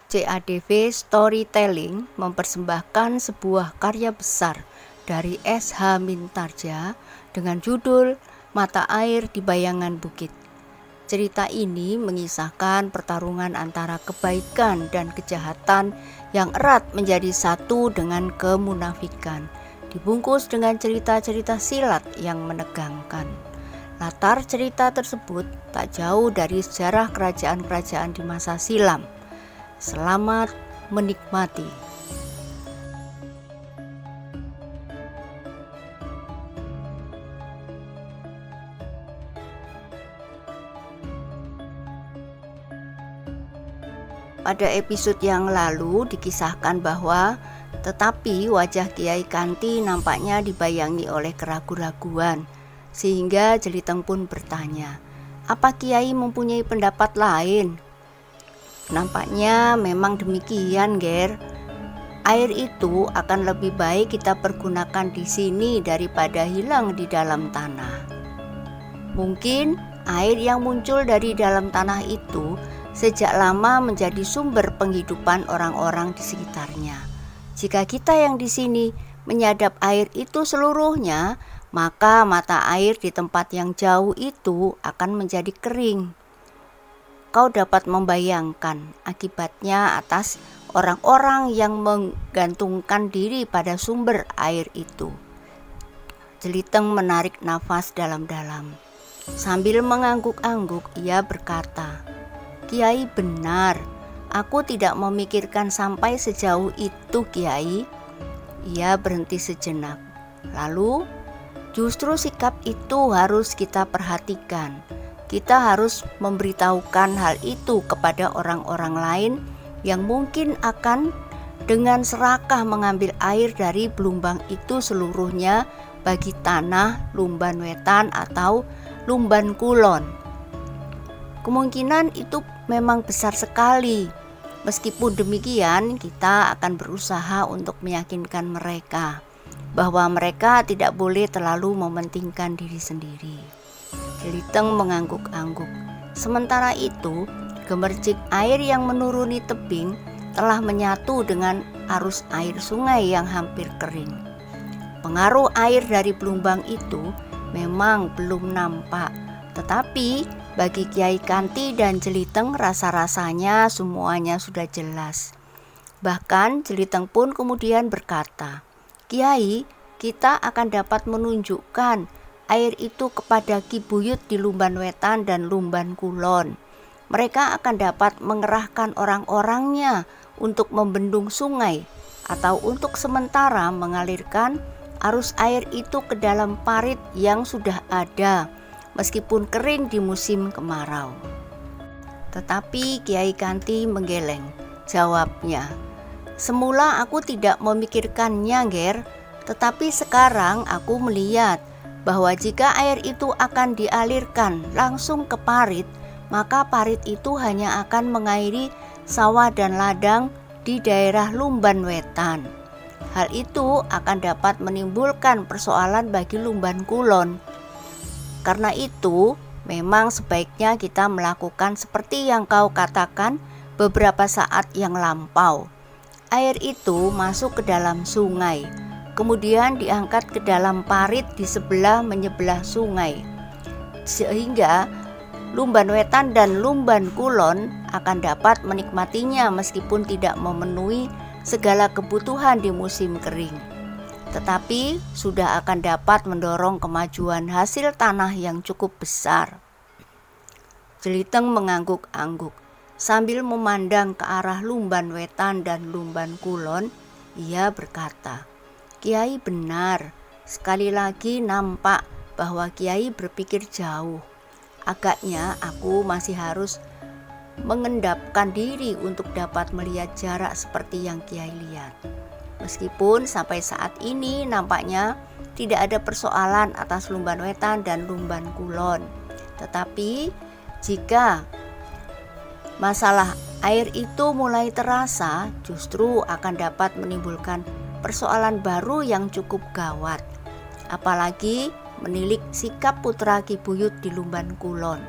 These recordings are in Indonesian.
CADV Storytelling mempersembahkan sebuah karya besar dari S.H. Mintarja dengan judul Mata Air di Bayangan Bukit. Cerita ini mengisahkan pertarungan antara kebaikan dan kejahatan yang erat menjadi satu dengan kemunafikan, dibungkus dengan cerita-cerita silat yang menegangkan. Latar cerita tersebut tak jauh dari sejarah kerajaan-kerajaan di masa silam. Selamat menikmati. Pada episode yang lalu dikisahkan bahwa tetapi wajah Kiai Kanti nampaknya dibayangi oleh keraguan-raguan, sehingga Jeliteng pun bertanya, "Apa Kiai mempunyai pendapat lain?" Nampaknya memang demikian, Ger. Air itu akan lebih baik kita pergunakan di sini daripada hilang di dalam tanah. Mungkin air yang muncul dari dalam tanah itu sejak lama menjadi sumber penghidupan orang-orang di sekitarnya. Jika kita yang di sini menyadap air itu seluruhnya, maka mata air di tempat yang jauh itu akan menjadi kering. Kau dapat membayangkan akibatnya atas orang-orang yang menggantungkan diri pada sumber air itu. Jeliteng menarik nafas dalam-dalam. Sambil mengangguk-angguk, ia berkata, "Kiai benar, aku tidak memikirkan sampai sejauh itu, Kiai." Ia berhenti sejenak. Lalu, justru sikap itu harus kita perhatikan. Kita harus memberitahukan hal itu kepada orang-orang lain yang mungkin akan dengan serakah mengambil air dari belumbang itu seluruhnya bagi tanah Lumban Wetan atau Lumban Kulon. Kemungkinan itu memang besar sekali. Meskipun demikian, kita akan berusaha untuk meyakinkan mereka bahwa mereka tidak boleh terlalu mementingkan diri sendiri. Jeliteng mengangguk-angguk. Sementara itu, gemercik air yang menuruni tebing telah menyatu dengan arus air sungai yang hampir kering. Pengaruh air dari belumbang itu memang belum nampak, tetapi bagi Kiai Kanti dan Jeliteng rasa-rasanya semuanya sudah jelas. Bahkan Jeliteng pun kemudian berkata, "Kiai, kita akan dapat menunjukkan air itu kepada Ki Buyut di Lumban Wetan dan Lumban Kulon. Mereka akan dapat mengerahkan orang-orangnya untuk membendung sungai atau untuk sementara mengalirkan arus air itu ke dalam parit yang sudah ada meskipun kering di musim kemarau." Tetapi Kiai Kanti menggeleng. Jawabnya, "Semula aku tidak memikirkannya, Ger, tetapi sekarang aku melihat bahwa jika air itu akan dialirkan langsung ke parit, maka parit itu hanya akan mengairi sawah dan ladang di daerah Lumban Wetan. Hal itu akan dapat menimbulkan persoalan bagi Lumban Kulon. Karena itu, memang sebaiknya kita melakukan seperti yang kau katakan beberapa saat yang lampau. Air itu masuk ke dalam sungai, kemudian diangkat ke dalam parit di sebelah menyebelah sungai, sehingga Lumban Wetan dan Lumban Kulon akan dapat menikmatinya meskipun tidak memenuhi segala kebutuhan di musim kering, tetapi sudah akan dapat mendorong kemajuan hasil tanah yang cukup besar." Jeliteng mengangguk-angguk. Sambil memandang ke arah Lumban Wetan dan Lumban Kulon, ia berkata, "Kiai benar, sekali lagi nampak bahwa Kiai berpikir jauh. Agaknya aku masih harus mengendapkan diri untuk dapat melihat jarak seperti yang Kiai lihat. Meskipun sampai saat ini nampaknya tidak ada persoalan atas Lumban Wetan dan Lumban Kulon. Tetapi jika masalah air itu mulai terasa, justru akan dapat menimbulkan persoalan baru yang cukup gawat. Apalagi menilik sikap putra Ki Buyut di Lumban Kulon.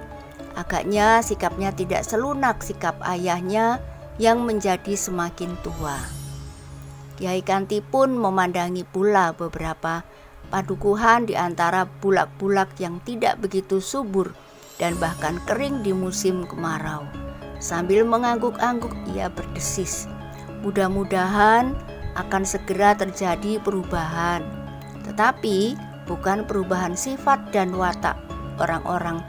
Agaknya sikapnya tidak selunak sikap ayahnya yang menjadi semakin tua. Kiai Kanti pun memandangi pula beberapa padukuhan di antara bulak-bulak yang tidak begitu subur dan bahkan kering di musim kemarau. Sambil mengangguk-angguk ia berdesis, mudah-mudahan akan segera terjadi perubahan. Tetapi bukan perubahan sifat dan watak orang-orang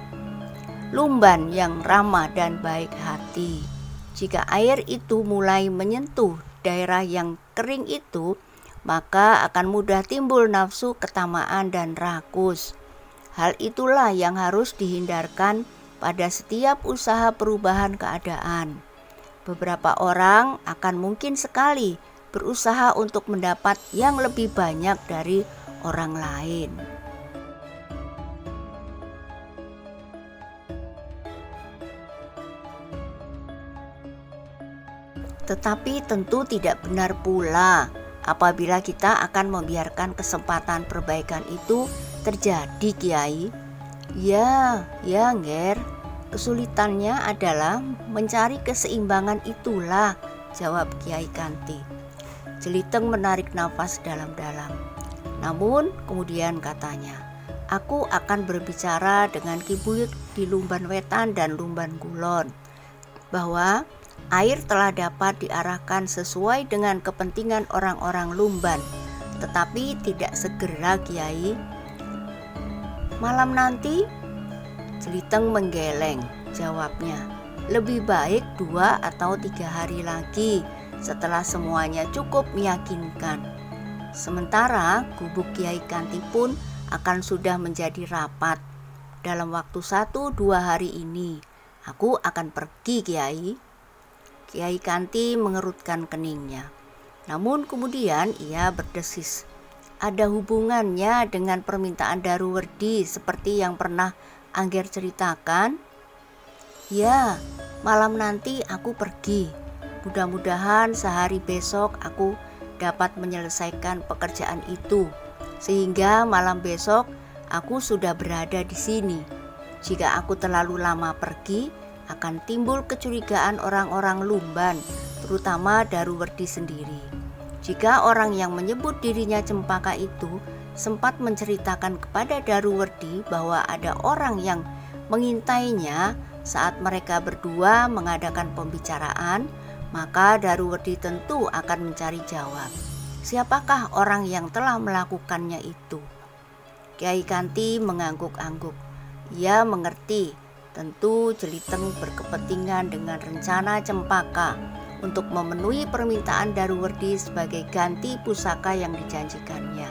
Lumban yang ramah dan baik hati. Jika air itu mulai menyentuh daerah yang kering itu, maka akan mudah timbul nafsu ketamaan dan rakus. Hal itulah yang harus dihindarkan pada setiap usaha perubahan keadaan. Beberapa orang akan mungkin sekali berusaha untuk mendapat yang lebih banyak dari orang lain. Tetapi tentu tidak benar pula apabila kita akan membiarkan kesempatan perbaikan itu terjadi, Kiai. Ya, Ngger. Kesulitannya adalah mencari keseimbangan itulah, jawab Kiai Kanti. Jeliteng menarik nafas dalam-dalam. Namun kemudian katanya, aku akan berbicara dengan Ki Buyut di Lumban Wetan dan Lumban Kulon bahwa air telah dapat diarahkan sesuai dengan kepentingan orang-orang Lumban, tetapi tidak segera, Kiai. Malam nanti? Jeliteng menggeleng, jawabnya. Lebih baik 2 atau 3 hari lagi setelah semuanya cukup meyakinkan. Sementara gubuk Kiai Kanti pun akan sudah menjadi rapat. Dalam waktu 1-2 hari ini, aku akan pergi, Kiai. Kiai Kanti mengerutkan keningnya. Namun kemudian ia berdesis. Ada hubungannya dengan permintaan Daruwerdi seperti yang pernah Angger ceritakan? Ya, malam nanti aku pergi. Mudah-mudahan sehari besok aku dapat menyelesaikan pekerjaan itu, sehingga malam besok aku sudah berada di sini. Jika aku terlalu lama pergi, akan timbul kecurigaan orang-orang Lumban, terutama Daruwerdi sendiri. Jika orang yang menyebut dirinya Cempaka itu sempat menceritakan kepada Daruwerdi bahwa ada orang yang mengintainya saat mereka berdua mengadakan pembicaraan, maka Daruwerdi tentu akan mencari jawab. Siapakah orang yang telah melakukannya itu? Kiai Kanti mengangguk-angguk. Ia mengerti, tentu Jeliteng berkepentingan dengan rencana Cempaka untuk memenuhi permintaan Daruwerdi sebagai ganti pusaka yang dijanjikannya.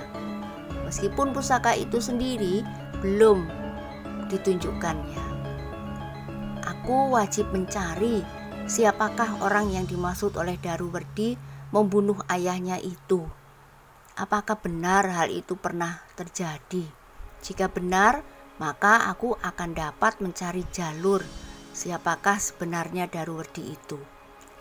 Meskipun pusaka itu sendiri belum ditunjukkannya. Aku wajib mencari siapakah orang yang dimaksud oleh Daruwerdi membunuh ayahnya itu. Apakah benar hal itu pernah terjadi? Jika benar, maka aku akan dapat mencari jalur siapakah sebenarnya Daruwerdi itu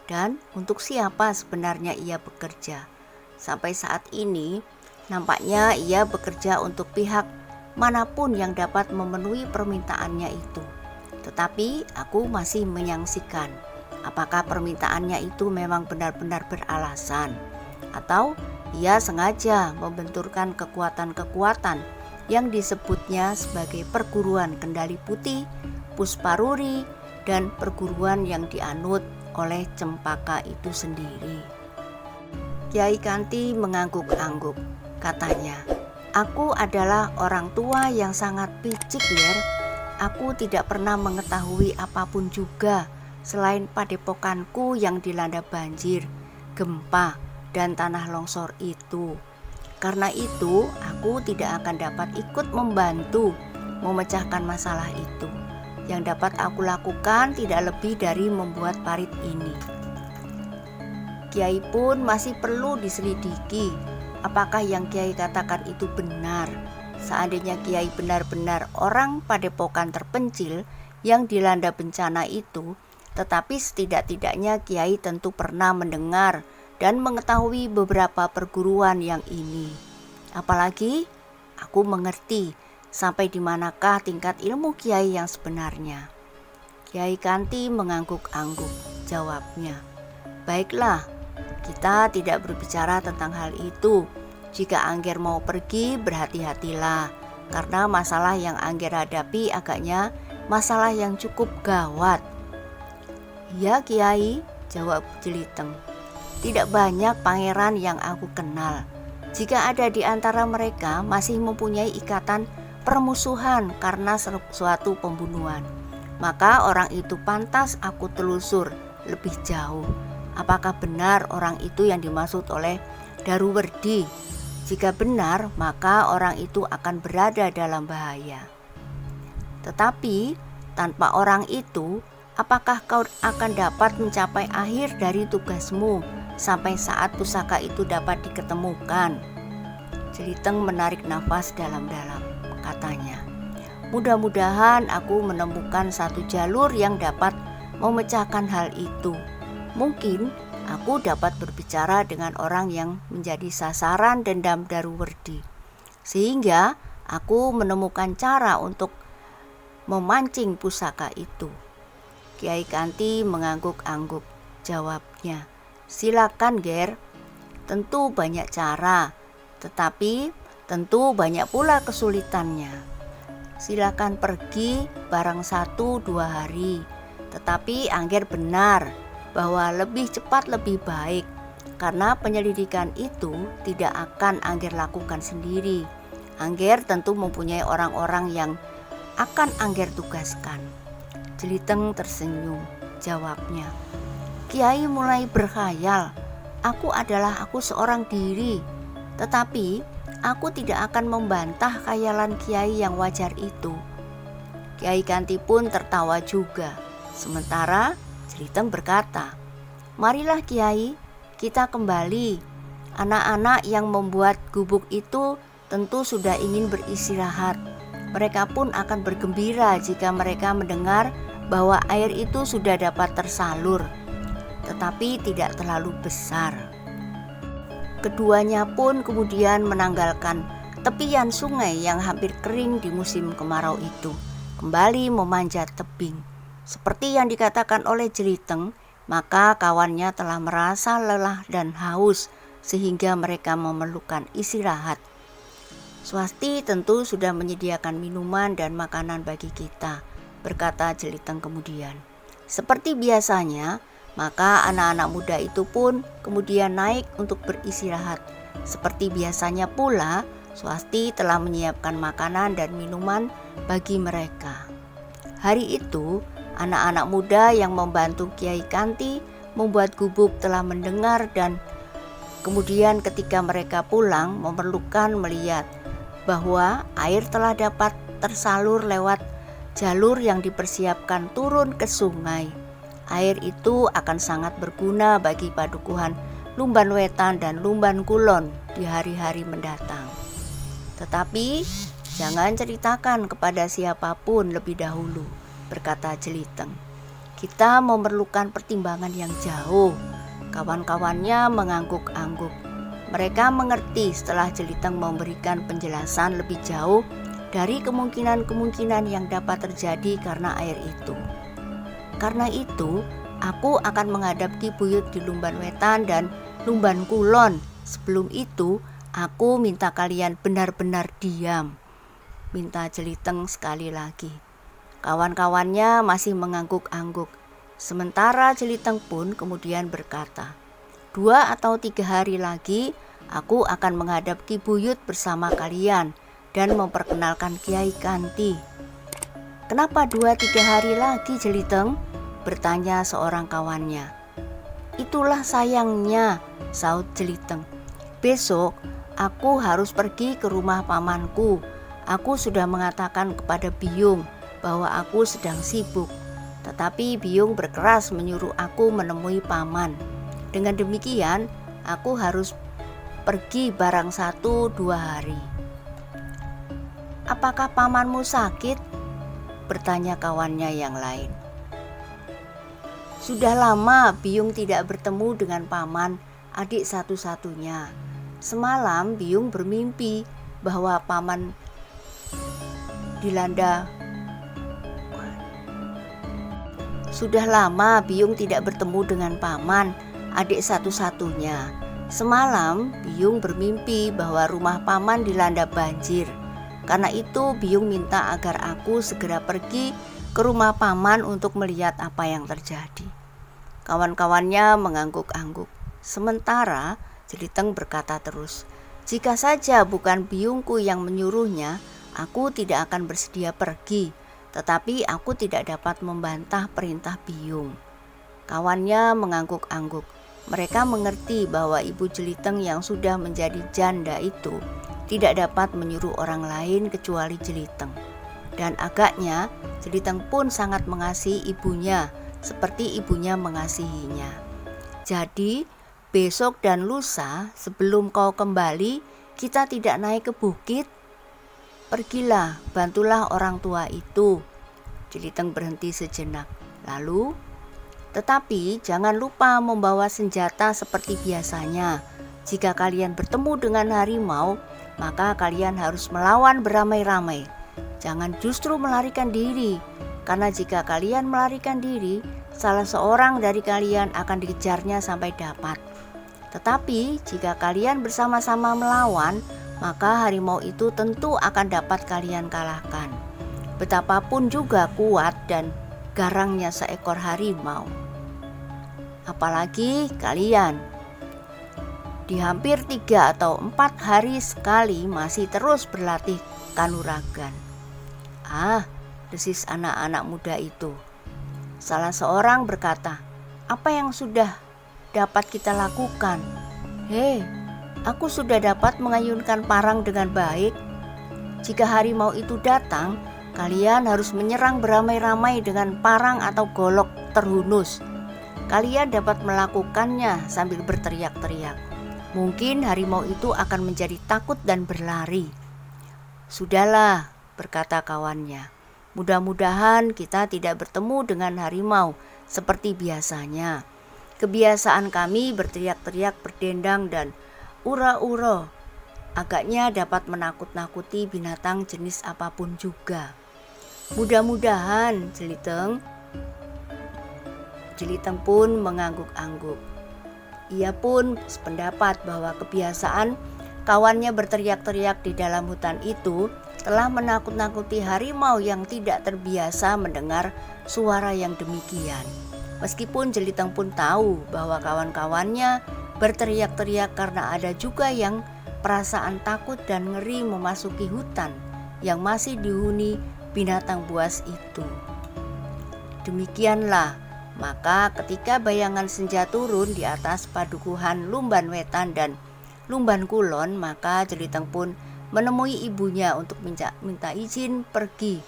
dan untuk siapa sebenarnya ia bekerja. Sampai saat ini nampaknya ia bekerja untuk pihak manapun yang dapat memenuhi permintaannya itu. Tetapi aku masih menyangsikan apakah permintaannya itu memang benar-benar beralasan atau ia sengaja membenturkan kekuatan-kekuatan yang disebutnya sebagai perguruan Kendali Putih, Pusparuri, dan perguruan yang dianut oleh Cempaka itu sendiri. Kiai Kanti mengangguk-angguk. Katanya, aku adalah orang tua yang sangat picik, Yer. Aku tidak pernah mengetahui apapun juga selain padepokanku yang dilanda banjir, gempa, dan tanah longsor itu. Karena itu, aku tidak akan dapat ikut membantu memecahkan masalah itu. Yang dapat aku lakukan tidak lebih dari membuat parit ini. Kiai pun masih perlu diselidiki apakah yang Kiai katakan itu benar. Seandainya Kiai benar-benar orang padepokan terpencil yang dilanda bencana itu, tetapi setidak-tidaknya Kiai tentu pernah mendengar dan mengetahui beberapa perguruan yang ini. Apalagi aku mengerti sampai di manakah tingkat ilmu Kiai yang sebenarnya. Kiai Kanti mengangguk-angguk, jawabnya. Baiklah, kita tidak berbicara tentang hal itu. Jika Angger mau pergi, berhati-hatilah, karena masalah yang Angger hadapi agaknya masalah yang cukup gawat. Ya Kiai, jawab Jeliteng. Tidak banyak pangeran yang aku kenal. Jika ada di antara mereka masih mempunyai ikatan permusuhan karena suatu pembunuhan, maka orang itu pantas aku telusur lebih jauh. Apakah benar orang itu yang dimaksud oleh Daruwerdi? Jika benar, maka orang itu akan berada dalam bahaya. Tetapi tanpa orang itu, apakah kau akan dapat mencapai akhir dari tugasmu sampai saat pusaka itu dapat diketemukan? Jeliteng menarik nafas dalam-dalam, katanya. Mudah-mudahan aku menemukan satu jalur yang dapat memecahkan hal itu. Mungkin aku dapat berbicara dengan orang yang menjadi sasaran dendam Daruwerdi, sehingga aku menemukan cara untuk memancing pusaka itu. Kiai Kanti mengangguk-angguk. Jawabnya, silakan Ger, tentu banyak cara, tetapi tentu banyak pula kesulitannya. Silakan pergi barang 1-2 hari, tetapi Angger benar bahwa lebih cepat lebih baik, karena penyelidikan itu tidak akan Angger lakukan sendiri. Angger tentu mempunyai orang-orang yang akan Angger tugaskan. Jeliteng tersenyum, jawabnya. Kiai mulai berkhayal, aku adalah aku seorang diri, tetapi aku tidak akan membantah khayalan Kiai yang wajar itu. Kiai Kanti pun tertawa juga. Sementara Jeliteng berkata, marilah Kiai, kita kembali. Anak-anak yang membuat gubuk itu tentu sudah ingin beristirahat. Mereka pun akan bergembira jika mereka mendengar bahwa air itu sudah dapat tersalur, tetapi tidak terlalu besar. Keduanya pun kemudian menanggalkan tepian sungai yang hampir kering di musim kemarau itu, kembali memanjat tebing. Seperti yang dikatakan oleh Jeliteng, maka kawannya telah merasa lelah dan haus sehingga mereka memerlukan istirahat. Swasti tentu sudah menyediakan minuman dan makanan bagi kita, berkata Jeliteng kemudian. Seperti biasanya, maka anak-anak muda itu pun kemudian naik untuk beristirahat. Seperti biasanya pula, Swasti telah menyiapkan makanan dan minuman bagi mereka. Hari itu, anak-anak muda yang membantu Kiai Kanti membuat gubuk telah mendengar, dan kemudian ketika mereka pulang memerlukan melihat bahwa air telah dapat tersalur lewat jalur yang dipersiapkan turun ke sungai. Air itu akan sangat berguna bagi padukuhan Lumban Wetan dan Lumban Kulon di hari-hari mendatang. Tetapi jangan ceritakan kepada siapapun lebih dahulu, berkata Jeliteng. Kita memerlukan pertimbangan yang jauh. Kawan-kawannya mengangguk-angguk. Mereka mengerti setelah Jeliteng memberikan penjelasan lebih jauh dari kemungkinan-kemungkinan yang dapat terjadi karena air itu. Karena itu, aku akan menghadap Ki Buyut di Lumban Wetan dan Lumban Kulon. Sebelum itu, aku minta kalian benar-benar diam, minta Jeliteng sekali lagi. Kawan-kawannya masih mengangguk-angguk. Sementara Jeliteng pun kemudian berkata, 2 atau 3 hari lagi aku akan menghadap Ki Buyut bersama kalian dan memperkenalkan Kiai Kanti. Kenapa 2-3 hari lagi Jeliteng? Bertanya seorang kawannya. Itulah sayangnya, saut Jeliteng. Besok aku harus pergi ke rumah pamanku. Aku sudah mengatakan kepada Biyung bahwa aku sedang sibuk, tetapi Biyung berkeras menyuruh aku menemui paman. Dengan demikian, aku harus pergi barang 1-2 hari. Apakah pamanmu sakit? Bertanya kawannya yang lain. Sudah lama Biyung tidak bertemu dengan paman, adik satu-satunya. Semalam Biyung bermimpi bahwa paman dilanda. Sudah lama Biyung tidak bertemu dengan paman, adik satu-satunya. Semalam Biyung bermimpi bahwa rumah paman dilanda banjir. Karena itu Biyung minta agar aku segera pergi ke rumah paman untuk melihat apa yang terjadi. Kawan-kawannya mengangguk-angguk. Sementara Jeliteng berkata terus, "Jika saja bukan Biyungku yang menyuruhnya, aku tidak akan bersedia pergi. Tetapi aku tidak dapat membantah perintah Biyung." Kawannya mengangguk-angguk. Mereka mengerti bahwa Ibu Jeliteng yang sudah menjadi janda itu tidak dapat menyuruh orang lain kecuali Jeliteng. Dan agaknya Jeliteng pun sangat mengasihi ibunya seperti ibunya mengasihinya. "Jadi besok dan lusa sebelum kau kembali, kita tidak naik ke bukit. Pergilah, bantulah orang tua itu." Jeliteng berhenti sejenak. Lalu, "Tetapi jangan lupa membawa senjata seperti biasanya. Jika kalian bertemu dengan harimau, maka kalian harus melawan beramai-ramai. Jangan justru melarikan diri, karena jika kalian melarikan diri, salah seorang dari kalian akan dikejarnya sampai dapat. Tetapi jika kalian bersama-sama melawan, maka harimau itu tentu akan dapat kalian kalahkan. Betapapun juga kuat dan garangnya seekor harimau. Apalagi kalian di hampir 3 atau 4 hari sekali masih terus berlatih kanuragan." "Ah," desis anak-anak muda itu. Salah seorang berkata, "Apa yang sudah dapat kita lakukan? Hei, aku sudah dapat mengayunkan parang dengan baik. Jika harimau itu datang, kalian harus menyerang beramai-ramai dengan parang atau golok terhunus. Kalian dapat melakukannya sambil berteriak-teriak. Mungkin harimau itu akan menjadi takut dan berlari." "Sudahlah," berkata kawannya. "Mudah-mudahan kita tidak bertemu dengan harimau seperti biasanya. Kebiasaan kami berteriak-teriak, berdendang, dan ura-ura agaknya dapat menakut-nakuti binatang jenis apapun juga." "Mudah-mudahan, Jeliteng." Jeliteng pun mengangguk-angguk. Ia pun sependapat bahwa kebiasaan kawannya berteriak-teriak di dalam hutan itu telah menakut-nakuti harimau yang tidak terbiasa mendengar suara yang demikian. Meskipun Jeliteng pun tahu bahwa kawan-kawannya berteriak-teriak karena ada juga yang perasaan takut dan ngeri memasuki hutan yang masih dihuni binatang buas itu. Demikianlah, maka ketika bayangan senja turun di atas padukuhan Lumban Wetan dan Lumban Kulon, maka Jeliteng pun menemui ibunya untuk minta izin pergi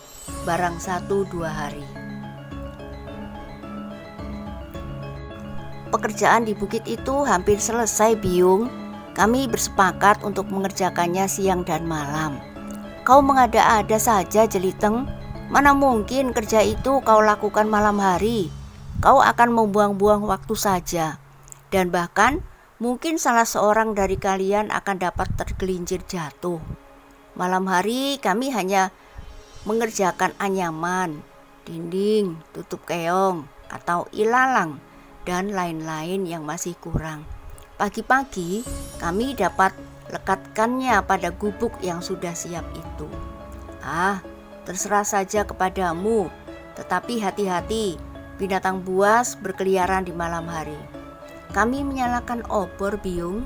barang 1-2 hari. "Pekerjaan di bukit itu hampir selesai, Biyung. Kami bersepakat untuk mengerjakannya siang dan malam. Kau mengada-ada saja, Jeliteng. Mana mungkin kerja itu kau lakukan malam hari. Kau akan membuang-buang waktu saja. Dan bahkan mungkin salah seorang dari kalian akan dapat tergelincir jatuh. Malam hari kami hanya mengerjakan anyaman, dinding, tutup keong, atau ilalang, dan lain-lain yang masih kurang. Pagi-pagi kami dapat lekatkannya pada gubuk yang sudah siap itu. Ah, terserah saja kepadamu, tetapi hati-hati, binatang buas berkeliaran di malam hari." "Kami menyalakan obor, Biyung."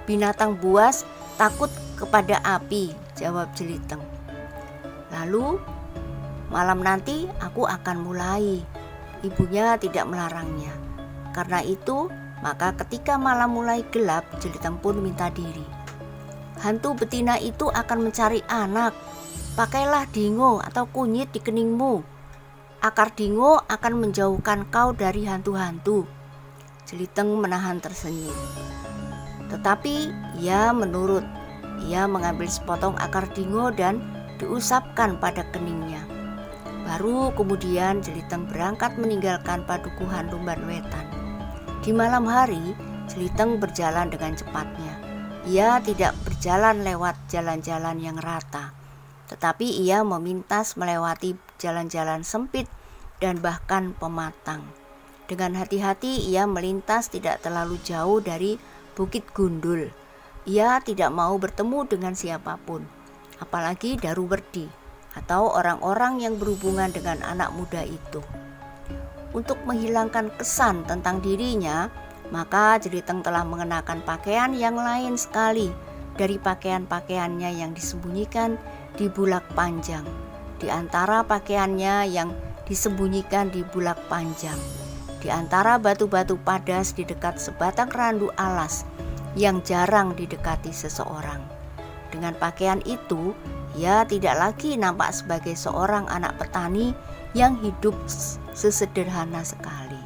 "Binatang buas takut kepada api," jawab Jeliteng. "Lalu malam nanti aku akan mulai." Ibunya tidak melarangnya. Karena itu, maka ketika malam mulai gelap, Jeliteng pun minta diri. "Hantu betina itu akan mencari anak. Pakailah dingo atau kunyit di keningmu. Akar dingo akan menjauhkan kau dari hantu-hantu." Jeliteng menahan tersenyum. Tetapi ia menurut. Ia mengambil sepotong akar dingo dan diusapkan pada keningnya. Baru kemudian Jeliteng berangkat meninggalkan padukuhan Lumban Wetan. Di malam hari, Jeliteng berjalan dengan cepatnya. Ia tidak berjalan lewat jalan-jalan yang rata, tetapi ia memintas melewati jalan-jalan sempit dan bahkan pematang. Dengan hati-hati ia melintas tidak terlalu jauh dari Bukit Gundul. Ia tidak mau bertemu dengan siapapun, apalagi Daruwerdi atau orang-orang yang berhubungan dengan anak muda itu. Untuk menghilangkan kesan tentang dirinya, maka Jeliteng telah mengenakan pakaian yang lain sekali dari pakaian-pakaiannya yang disembunyikan di bulak panjang. Di antara pakaiannya yang disembunyikan di bulak panjang, di antara batu-batu padas di dekat sebatang randu alas yang jarang didekati seseorang. Dengan pakaian itu, ia tidak lagi nampak sebagai seorang anak petani yang hidup sesederhana sekali.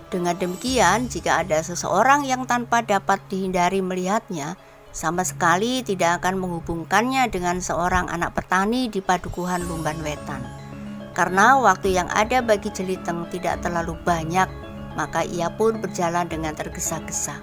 Dengan demikian, jika ada seseorang yang tanpa dapat dihindari melihatnya, sama sekali tidak akan menghubungkannya dengan seorang anak petani di padukuhan Lumban Wetan. Karena waktu yang ada bagi Jeliteng tidak terlalu banyak, maka ia pun berjalan dengan tergesa-gesa.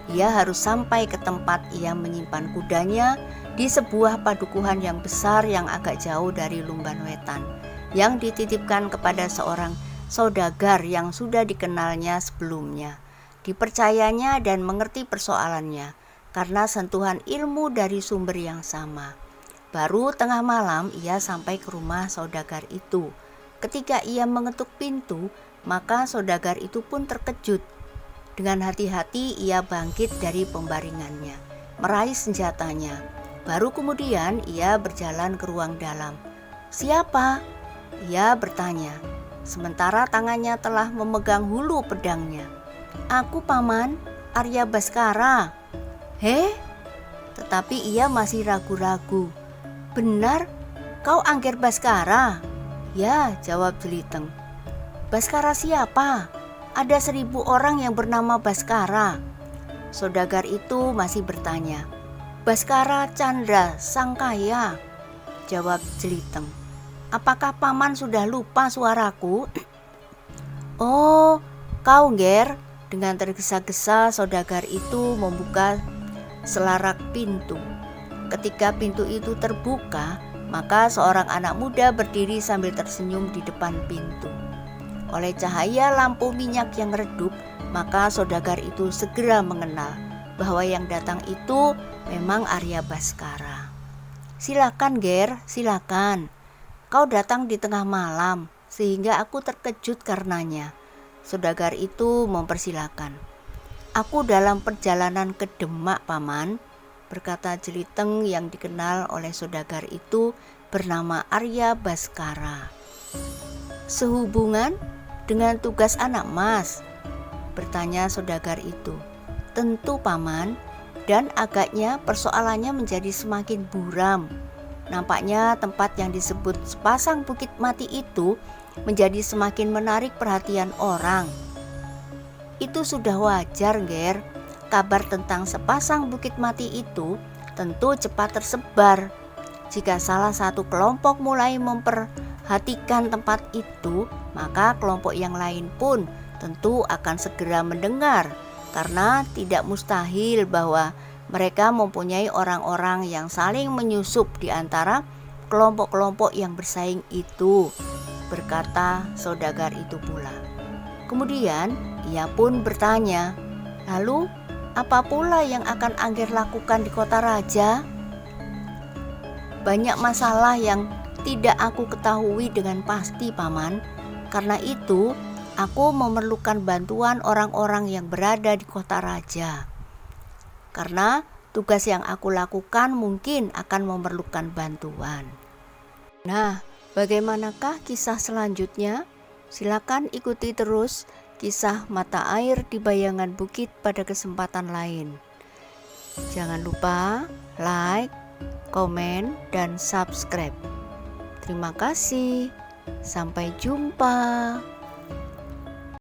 Ia harus sampai ke tempat ia menyimpan kudanya di sebuah padukuhan yang besar yang agak jauh dari Lumban Wetan, yang dititipkan kepada seorang saudagar yang sudah dikenalnya sebelumnya, dipercayanya dan mengerti persoalannya karena sentuhan ilmu dari sumber yang sama. Baru tengah malam ia sampai ke rumah saudagar itu. Ketika ia mengetuk pintu, maka saudagar itu pun terkejut. Dengan hati-hati ia bangkit dari pembaringannya, meraih senjatanya. Baru kemudian ia berjalan ke ruang dalam. "Siapa?" ia bertanya, sementara tangannya telah memegang hulu pedangnya. "Aku, Paman, Arya Baskara." "Heh?" Tetapi ia masih ragu-ragu. "Benar, kau Angger Baskara?" "Ya," jawab Jeliteng. "Baskara siapa? Ada 1000 orang yang bernama Baskara." Saudagar itu masih bertanya. "Baskara Chandra Sang Kaya," jawab Jeliteng. "Apakah Paman sudah lupa suaraku?" "Oh, kau Nger." Dengan tergesa-gesa saudagar itu membuka selarak pintu. Ketika pintu itu terbuka, maka seorang anak muda berdiri sambil tersenyum di depan pintu. Oleh cahaya lampu minyak yang redup, maka saudagar itu segera mengenal bahwa yang datang itu memang Arya Baskara. "Silakan Ger, silakan. Kau datang di tengah malam sehingga aku terkejut karenanya." Saudagar itu mempersilakan. "Aku dalam perjalanan ke Demak, Paman," berkata Jeliteng yang dikenal oleh saudagar itu bernama Arya Baskara. "Sehubungan dengan tugas anak Mas?" bertanya saudagar itu. "Tentu, Paman." Dan agaknya persoalannya menjadi semakin buram. Nampaknya tempat yang disebut sepasang bukit mati itu menjadi semakin menarik perhatian orang. "Itu sudah wajar, Ger. Kabar tentang sepasang bukit mati itu tentu cepat tersebar. Jika salah satu kelompok mulai memperhatikan tempat itu, maka kelompok yang lain pun tentu akan segera mendengar, karena tidak mustahil bahwa mereka mempunyai orang-orang yang saling menyusup di antara kelompok-kelompok yang bersaing itu," berkata saudagar itu pula. Kemudian ia pun bertanya, "Lalu apa pula yang akan Angger lakukan di kota raja?" "Banyak masalah yang tidak aku ketahui dengan pasti, Paman. Karena itu aku memerlukan bantuan orang-orang yang berada di kota raja. Karena tugas yang aku lakukan mungkin akan memerlukan bantuan." Nah, bagaimanakah kisah selanjutnya? Silakan ikuti terus kisah Mata Air di Bayangan Bukit pada kesempatan lain. Jangan lupa like, komen, dan subscribe. Terima kasih. Sampai jumpa.